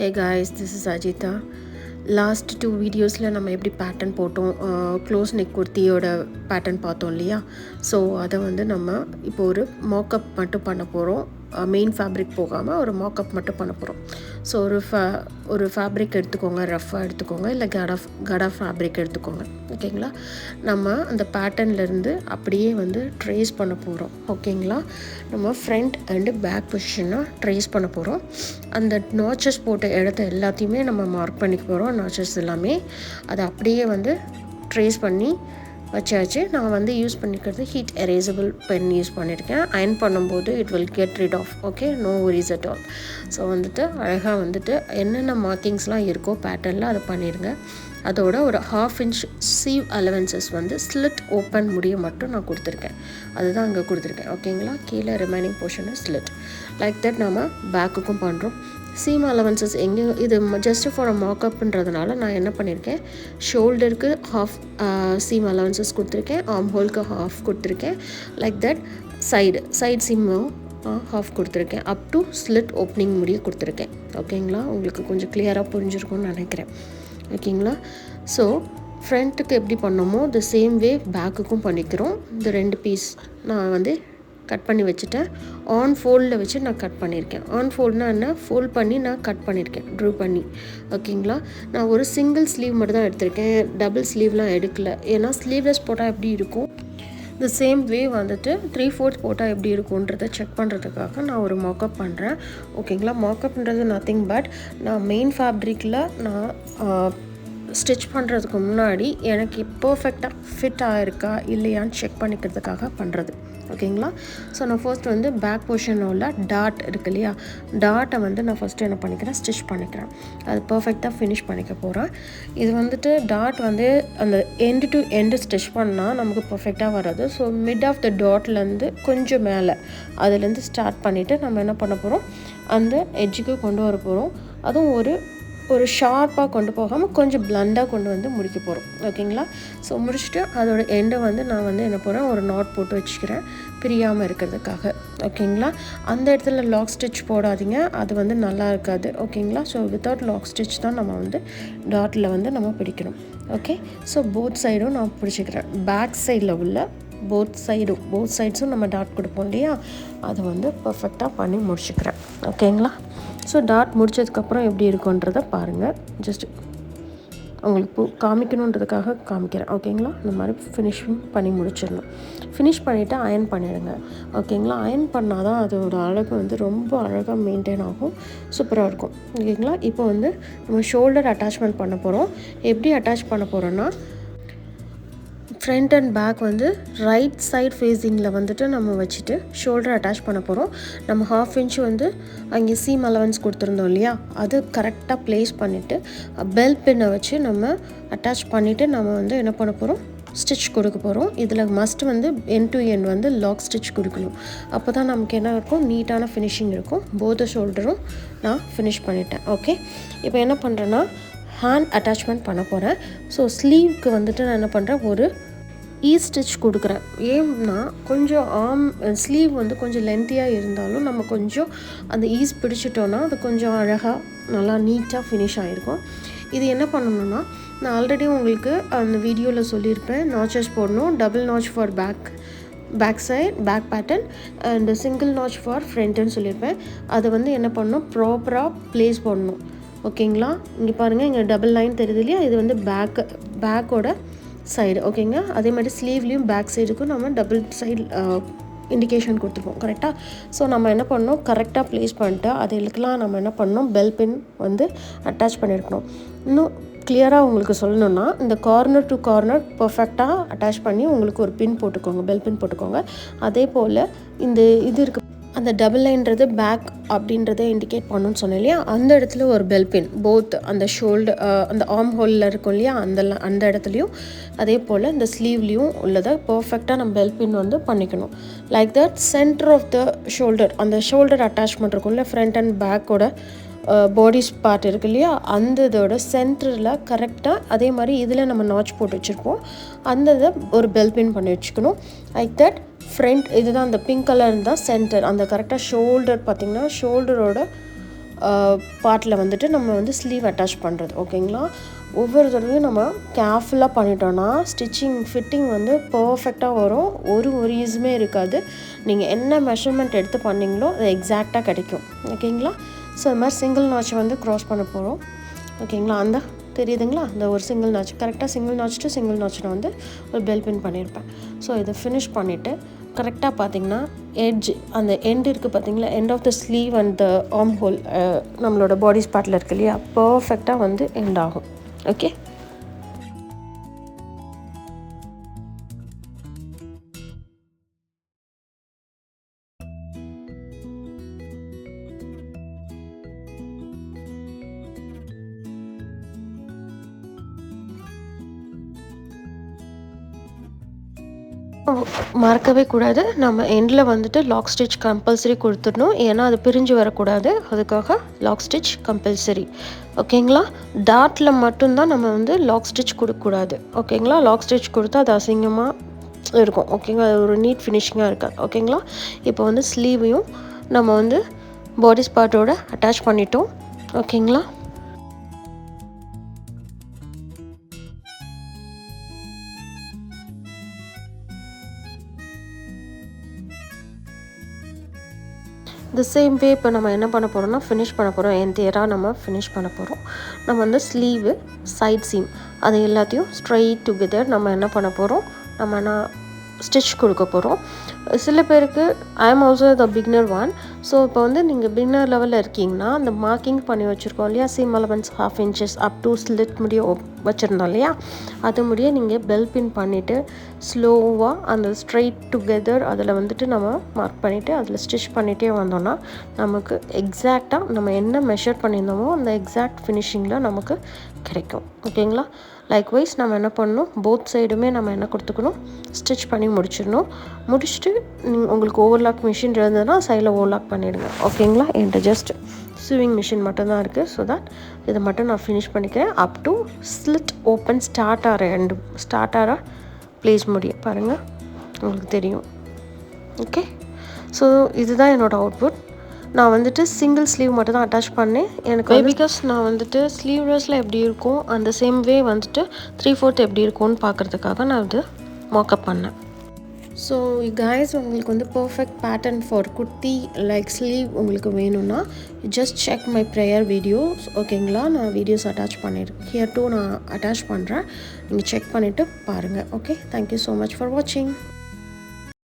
Hey guys, this is Ajita. Last 2 வீடியோஸில் நம்ம எப்படி பேட்டர்ன் போட்டோம், க்ளோஸ் நெக் குர்த்தியோட பேட்டர்ன் பார்த்தோம் இல்லையா. ஸோ அதை வந்து நம்ம இப்போ ஒரு மாக்கப் மட்டும் பண்ண போகிறோம். மெயின் ஃபேப்ரிக் போகாமல் ஒரு மாக்கப் மட்டும் பண்ண போகிறோம். ஸோ ஒரு ஃபேப்ரிக் எடுத்துக்கோங்க, ரஃப்பாக எடுத்துக்கோங்க, இல்லை கடா ஃபேப்ரிக் எடுத்துக்கோங்க. ஓகேங்களா. நம்ம அந்த பேட்டர்ன்லேருந்து அப்படியே வந்து ட்ரேஸ் பண்ண போகிறோம். ஓகேங்களா. நம்ம ஃப்ரண்ட் அண்டு பேக் பொசிஷனாக ட்ரேஸ் பண்ண போகிறோம். அந்த நாச்சஸ் போட்ட இடத்த எல்லாத்தையுமே நம்ம மார்க் பண்ணிக்க போகிறோம். நாச்சஸ் எல்லாமே அதை அப்படியே வந்து ட்ரேஸ் பண்ணி வச்சாச்சு. நான் வந்து யூஸ் பண்ணிக்கிறது ஹீட் எரேசபிள் பென் யூஸ் பண்ணியிருக்கேன். அயர்ன் பண்ணும்போது it will get rid of. Okay, no worries at all. So வந்துட்டு அழகாக வந்துட்டு என்னென்ன மார்க்கிங்ஸ்லாம் இருக்கோ பேட்டர்னில் அதை பண்ணிடுங்க. அதோட ஒரு 1/2 inch சீவ் அலவன்சஸ் வந்து ஸ்லிட் ஓப்பன் முடிய மட்டும் நான் கொடுத்துருக்கேன். அதுதான் அங்கே கொடுத்துருக்கேன். ஓகேங்களா. கீழே ரிமைனிங் போர்ஷனை ஸ்லிட் லைக் தட் நம்ம பேக்குக்கும் பண்ணுறோம். சீம் அலவன்சஸ் எங்கே இது ஜஸ்ட் ஃபார் அ மாக்கப்ன்றதுனால நான் என்ன பண்ணியிருக்கேன், ஷோல்டருக்கு 1/2 சீம் அலவன்சஸ் கொடுத்துருக்கேன், ஆர்ம் ஹோல்க்கு 1/2 கொடுத்துருக்கேன். லைக் தட் சைட் சீமும் 1/2 கொடுத்துருக்கேன். அப் டு ஸ்லிட் ஓப்பனிங் முடிய கொடுத்துருக்கேன். ஓகேங்களா. உங்களுக்கு கொஞ்சம் கிளியராக புரிஞ்சிருக்கும்னு நினைக்கிறேன். ஓகேங்களா. ஸோ ஃப்ரண்ட்டுக்கு எப்படி பண்ணோமோ த சேம் வே பேக்குக்கும் பண்ணிக்கிறோம். இந்த 2 பீஸ் நான் வந்து கட் பண்ணி வச்சுட்டேன். ஆன் ஃபோல்டில் வச்சு நான் கட் பண்ணியிருக்கேன். ஆன் ஃபோல்ட்னா என்ன, ஃபோல்ட் பண்ணி நான் கட் பண்ணியிருக்கேன், ட்ரூ பண்ணி. ஓகேங்களா. நான் ஒரு சிங்கிள் ஸ்லீவ் மட்டும் தான் எடுத்திருக்கேன், டபுள் ஸ்லீவ்லாம் எடுக்கல. ஏன்னா ஸ்லீவ்லெஸ் போட்டால் எப்படி இருக்கும், இந்த சேம் வே வந்துட்டு 3/4 போட்டால் எப்படி இருக்குன்றதை செக் பண்ணுறதுக்காக நான் ஒரு மாக்கப் பண்ணுறேன். ஓகேங்களா. மாக்கப்ன்றது நத்திங் பட் நான் மெயின் ஃபேப்ரிக்கில் நான் ஸ்டிச் பண்ணுறதுக்கு முன்னாடி எனக்கு பர்ஃபெக்டாக ஃபிட் ஆகிருக்கா இல்லையான்னு செக் பண்ணிக்கிறதுக்காக பண்ணுறது. ஓகேங்களா. ஸோ நான் ஃபர்ஸ்ட் வந்து பேக் போர்ஷனில் உள்ள டாட் இருக்கு இல்லையா, டாட்டை வந்து நான் ஃபஸ்ட்டு என்ன பண்ணிக்கிறேன், ஸ்டிச் பண்ணிக்கிறேன். அது பர்ஃபெக்டாக ஃபினிஷ் பண்ணிக்க போகிறேன். இது வந்துட்டு டாட் வந்து அந்த எண்டு டு எண்டு ஸ்டிச் பண்ணால் நமக்கு பர்ஃபெக்டாக வராது. ஸோ மிட் ஆஃப் த டாட்லேருந்து கொஞ்சம் மேலே அதுலேருந்து ஸ்டார்ட் பண்ணிவிட்டு நம்ம என்ன பண்ண போகிறோம், அந்த எட்ஜுக்கு கொண்டு வர போகிறோம். அதுவும் ஒரு ஷார்ப்பாக கொண்டு போகாமல் கொஞ்சம் பிளண்டாக கொண்டு வந்து முடிக்க போகிறோம். ஓகேங்களா. ஸோ முடிச்சுட்டு அதோட எண்டை வந்து நான் வந்து என்ன போகிறேன், ஒரு நாட் போட்டு வச்சுக்கிறேன் பிரியாமல் இருக்கிறதுக்காக. ஓகேங்களா. அந்த இடத்துல லாக் ஸ்டிச் போடாதீங்க, அது வந்து நல்லா இருக்காது. ஓகேங்களா. ஸோ வித்தவுட் லாக் ஸ்டிச் தான் நம்ம வந்து டாட்டில் வந்து நம்ம பிடிக்கணும். ஓகே. ஸோ போத் சைடும் நான் பிடிச்சிக்கிறேன். பேக் சைடில் உள்ள போத் சைட்ஸும் நம்ம டாட் கொடுப்போம் இல்லையா, அதை வந்து பர்ஃபெக்டாக பண்ணி முடிச்சுக்கிறேன். ஓகேங்களா. ஸோ டாட் முடித்ததுக்கப்புறம் எப்படி இருக்குன்றதை பாருங்கள். ஜஸ்ட் உங்களுக்கு காமிக்கணுன்றதுக்காக காமிக்கிறேன். ஓகேங்களா. இந்த மாதிரி ஃபினிஷிங் பண்ணி முடிச்சிடணும். ஃபினிஷ் பண்ணிவிட்டு அயர்ன் பண்ணிடுங்க. ஓகேங்களா. அயர்ன் பண்ணால் தான் அதோட அழகு வந்து ரொம்ப அழகாக மெயின்டைன் ஆகும், சூப்பராக இருக்கும். ஓகேங்களா. இப்போ வந்து நம்ம ஷோல்டர் அட்டாச்மெண்ட் பண்ண போகிறோம். எப்படி அட்டாச் பண்ண போகிறோன்னா, ஃப்ரண்ட் அண்ட் பேக் வந்து ரைட் சைட் ஃபேஸிங்கில் வந்துட்டு நம்ம வச்சுட்டு ஷோல்டர் அட்டாச் பண்ண போகிறோம். நம்ம 1/2 inch வந்து அங்கே சீம் அலவன்ஸ் கொடுத்துருந்தோம் இல்லையா, அது கரெக்டாக ப்ளேஸ் பண்ணிவிட்டு பெல் பின்னை வச்சு நம்ம அட்டாச் பண்ணிவிட்டு நம்ம வந்து என்ன பண்ண போகிறோம், ஸ்டிச் கொடுக்க போகிறோம். இதில் மஸ்ட் வந்து எண்ட் டு எண்ட் வந்து லாக் ஸ்டிச் கொடுக்கணும். அப்போ தான் நமக்கு என்ன இருக்கும், நீட்டான ஃபினிஷிங் இருக்கும். போத் ஷோல்டரும் நான் ஃபினிஷ் பண்ணிட்டேன். ஓகே. இப்போ என்ன பண்ணுறேன்னா ஹேண்ட் அட்டாச்மெண்ட் பண்ண போகிறேன். ஸோ ஸ்லீவ்க்கு வந்துட்டு நான் என்ன பண்ணுறேன், ஒரு ஸ்டிச் கொடுக்குறேன். ஏன்னா கொஞ்சம் ஸ்லீவ் வந்து கொஞ்சம் லென்த்தியாக இருந்தாலும் நம்ம கொஞ்சம் அந்த ஈஸ் பிடிச்சிட்டோன்னா அது கொஞ்சம் அழகாக நல்லா நீட்டாக ஃபினிஷ் ஆகிருக்கும். இது என்ன பண்ணணுன்னா, நான் ஆல்ரெடி உங்களுக்கு அந்த வீடியோவில் சொல்லியிருப்பேன், நாச்சஸ் போடணும். Double notch for back side back pattern and single notch for ஃப்ரண்ட்டுன்னு சொல்லியிருப்பேன். அதை வந்து என்ன பண்ணணும், ப்ராப்பராக ப்ளேஸ் பண்ணணும். ஓகேங்களா. இங்கே பாருங்கள், இங்கே டபுள் லைன் தெரியுது இல்லையா, இது வந்து பேக்கோட சைடு. ஓகேங்க. அதே மாதிரி ஸ்லீவ்லேயும் பேக் சைடுக்கும் நம்ம டபுள் சைடு இண்டிகேஷன் கொடுத்துருப்போம். கரெக்டாக. ஸோ நம்ம என்ன பண்ணோம், கரெக்டாக ப்ளேஸ் பண்ணிட்டு அதுக்கெலாம் நம்ம என்ன பண்ணோம், பெல் பின் வந்து அட்டாச் பண்ணியிருக்கணும். இன்னும் கிளியராக உங்களுக்கு சொல்லணுன்னா, இந்த கார்னர் டு கார்னர் பர்ஃபெக்டாக அட்டாச் பண்ணி உங்களுக்கு ஒரு பின் போட்டுக்கோங்க, பெல் பின் போட்டுக்கோங்க. அதே போல் இந்த இது இருக்குது, அந்த டபுள் லைன்றது பேக் அப்படின்றத இண்டிகேட் பண்ணணும்னு சொன்னேன் இல்லையா, அந்த இடத்துல ஒரு பெல் பின் போத் அந்த ஷோல்டர் அந்த ஆர்ம் ஹோலில் இருக்கும் இல்லையா, அந்த இடத்துலையும் அதே போல் இந்த ஸ்லீவ்லேயும் உள்ளதை பர்ஃபெக்டாக நம்ம பெல் பின் வந்து பண்ணிக்கணும். Like that centre of the shoulder, அந்த ஷோல்டர் அட்டாச்மெண்ட் இருக்கும்ல, ஃப்ரண்ட் அண்ட் பேக்கோட பாடிஸ் பார்ட் இருக்கு இல்லையா, அந்த இதோட சென்டரில் கரெக்டாக அதே மாதிரி இதில் நம்ம நாச் போட்டு வச்சுருப்போம், அந்த இதை ஒரு பெல் பின் பண்ணி வச்சுக்கணும். லைக் தட் ஃப்ரண்ட் இதுதான் அந்த பிங்க் கலர் தான் சென்டர், அந்த கரெக்டாக ஷோல்டர் பார்த்திங்கன்னா ஷோல்டரோட பார்ட்டில் வந்துட்டு நம்ம வந்து ஸ்லீவ் அட்டாச் பண்ணுறது. ஓகேங்களா? ஒவ்வொரு தடவையும் நம்ம கேர்ஃபுல்லாக பண்ணிட்டோன்னா ஸ்டிச்சிங் ஃபிட்டிங் வந்து பர்ஃபெக்டாக வரும். ஒரு ரீஸுமே இருக்காது. நீங்கள் என்ன மெஷர்மெண்ட் எடுத்து பண்ணிங்களோ அது எக்ஸாக்டாக கிடைக்கும். ஓகேங்களா? ஸோ அது மாதிரி சிங்கிள் நாச் வந்து க்ராஸ் பண்ண போகிறோம். ஓகேங்களா? அந்த தெரியுதுங்களா? அந்த ஒரு சிங்கிள் நாச் கரெக்டாக சிங்கிள் நாச் டு சிங்கிள் நாச்சில் வந்து ஒரு பெல் பின் பண்ணியிருப்பேன். ஸோ இதை ஃபினிஷ் பண்ணிவிட்டு கரெக்டாக பார்த்திங்கன்னா எட்ஜ் அந்த எண்ட் இருக்குது பார்த்திங்களா, end of the sleeve and the arm hole நம்மளோட பாடி ஸ்பாட்டில் இருக்கு இல்லையா, பர்ஃபெக்டாக வந்து எண்ட் ஆகும். ஓகே, மறக்கவே கூடாது. நம்ம எண்டில் வந்துட்டு லாக் ஸ்டிச் கம்பல்சரி கொடுத்துடணும். ஏன்னா அது பிரிஞ்சு வரக்கூடாது. அதுக்காக லாக் ஸ்டிச் கம்பல்சரி. ஓகேங்களா? டாட்டில் மட்டும்தான் நம்ம வந்து லாக் ஸ்டிச் கொடுக்கக்கூடாது. ஓகேங்களா? லாக் ஸ்டிச் கொடுத்தா அது அசிங்கமாக இருக்கும். ஓகேங்களா? அது ஒரு நீட் ஃபினிஷிங்காக இருக்காது. ஓகேங்களா? இப்போ வந்து ஸ்லீவையும் நம்ம வந்து பாடி ஸ்பாட்டோட அட்டாச் பண்ணிட்டோம். ஓகேங்களா? த சேம் வே இப்போ நம்ம என்ன பண்ண போகிறோம்னா ஃபினிஷ் பண்ண போகிறோம். என்டையராக நம்ம ஃபினிஷ் பண்ண போகிறோம். நம்ம வந்து ஸ்லீவு, சைட் சீம் அது எல்லாத்தையும் ஸ்ட்ரைட் டுகெதர் நம்ம என்ன பண்ண போகிறோம், நம்ம ஸ்டிச் கொடுக்க போகிறோம். சில பேருக்கு I am also the beginner one. So இப்போ வந்து நீங்கள் பிகினர் லெவலில் இருக்கீங்கன்னா அந்த மார்க்கிங் பண்ணி வச்சுருக்கோம் இல்லையா, seam allowance 1/2 inches up to slit முடிய வச்சுருந்தோம் இல்லையா, அது முடிய நீங்கள் பெல் பின் பண்ணிவிட்டு ஸ்லோவாக அந்த ஸ்ட்ரைட் டுகெதர் அதில் வந்துட்டு நம்ம மார்க் பண்ணிவிட்டு அதில் ஸ்டிச் பண்ணிகிட்டே வந்தோம்னா நமக்கு எக்ஸாக்டாக நம்ம என்ன மெஷர் பண்ணியிருந்தோமோ அந்த எக்ஸாக்ட் ஃபினிஷிங்கில் நமக்கு கிடைக்கும். ஓகேங்களா? லைக்வைஸ் நம்ம என்ன பண்ணணும், போத் சைடுமே நம்ம என்ன கொடுத்துக்கணும், ஸ்டிச் பண்ணி முடிச்சிடணும். முடிச்சுட்டு உங்களுக்கு ஓவர்லாக் மிஷின் இருந்ததுன்னா சைடில் ஓவர்லாக் பண்ணிவிடுங்க. ஓகேங்களா? என்கிட்ட ஜஸ்ட் ஸ்விங் மிஷின் மட்டும்தான் இருக்குது. ஸோ தட் இதை மட்டும் நான் ஃபினிஷ் பண்ணிக்கிறேன். அப் டு ஸ்லிட் ஓப்பன் ஸ்டார்ட் ஆகிற ப்ளேஸ் முடியும் பாருங்கள், உங்களுக்கு தெரியும். ஓகே, ஸோ இதுதான் என்னோடய அவுட்புட். நான் வந்துட்டு சிங்கிள் ஸ்லீவ் மட்டும் தான் அட்டாச் பண்ணேன். எனக்கு பிகாஸ் நான் வந்துட்டு ஸ்லீவ்லெஸில் எப்படி இருக்கும் அந்த சேம் வே வந்துட்டு 3/4 எப்படி இருக்கும்னு பார்க்குறதுக்காக நான் இது மாக்கப் பண்ணேன். ஸோ கைஸ், உங்களுக்கு வந்து perfect pattern for kurti like sleeve உங்களுக்கு வேணும்னா just check my prayer videos. ஓகேங்களா? நான் வீடியோஸ் அட்டாச் பண்ணியிருக்கேன். ஹியர் டூ நான் அட்டாச் பண்ணுறேன். நீங்கள் செக் பண்ணிவிட்டு பாருங்கள். Okay, thank you so much for வாட்சிங்.